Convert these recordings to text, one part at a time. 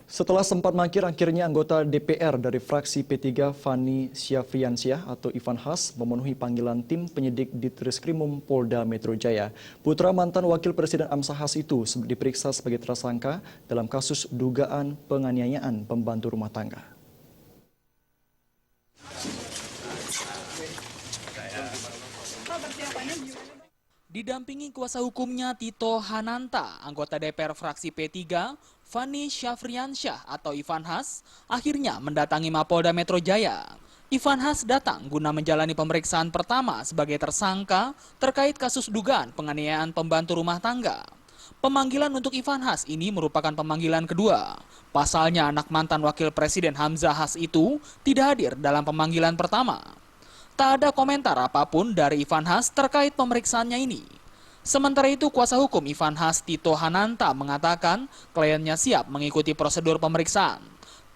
Setelah sempat mangkir, akhirnya anggota DPR dari fraksi P3 Fani Syafriansyah atau Ivan Has memenuhi panggilan tim penyidik di Treskrimum Polda Metro Jaya. Putra mantan Wakil Presiden Amsah Has itu diperiksa sebagai tersangka dalam kasus dugaan penganiayaan pembantu rumah tangga. Didampingi kuasa hukumnya Tito Hananta, anggota DPR fraksi P3, Fani Syafriansyah atau Ivan Has, akhirnya mendatangi Mapolda Metro Jaya. Ivan Has datang guna menjalani pemeriksaan pertama sebagai tersangka terkait kasus dugaan penganiayaan pembantu rumah tangga. Pemanggilan untuk Ivan Has ini merupakan pemanggilan kedua. Pasalnya anak mantan Wakil Presiden Hamzah Has itu tidak hadir dalam pemanggilan pertama. Tak ada komentar apapun dari Ivan Has terkait pemeriksaannya ini. Sementara itu, kuasa hukum Ivan Has, Tito Hananta, mengatakan kliennya siap mengikuti prosedur pemeriksaan.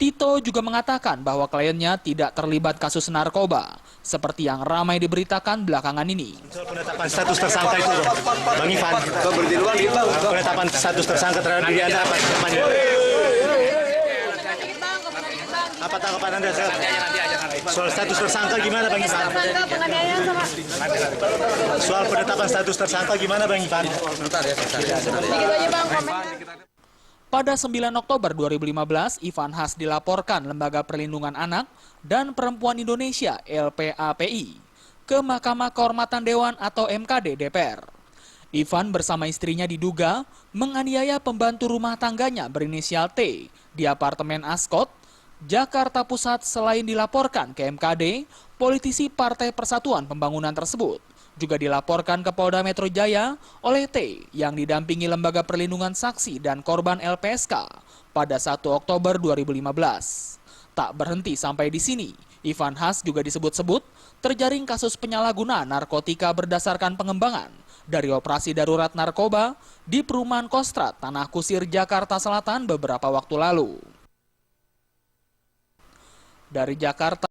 Tito juga mengatakan bahwa kliennya tidak terlibat kasus narkoba, seperti yang ramai diberitakan belakangan ini. Penetapan status tersangka itu, Bang Ivan. Penetapan status tersangka terhadap diri Anda apa tanggapan Anda? Soal status tersangka gimana Bang Ivan? Soal penetapan status tersangka gimana Bang Ivan? Pada 9 Oktober 2015, Ivan Has dilaporkan Lembaga Perlindungan Anak dan Perempuan Indonesia (LPAPI) ke Mahkamah Kehormatan Dewan atau MKD DPR. Ivan bersama istrinya diduga menganiaya pembantu rumah tangganya berinisial T di apartemen Ascot, Jakarta Pusat. Selain dilaporkan ke MKD, politisi Partai Persatuan Pembangunan tersebut juga dilaporkan ke Polda Metro Jaya oleh T yang didampingi Lembaga Perlindungan Saksi dan Korban LPSK pada 1 Oktober 2015. Tak berhenti sampai di sini, Ivan Has juga disebut-sebut terjaring kasus penyalahgunaan narkotika berdasarkan pengembangan dari operasi darurat narkoba di perumahan Kostrad, Tanah Kusir, Jakarta Selatan beberapa waktu lalu. Dari Jakarta.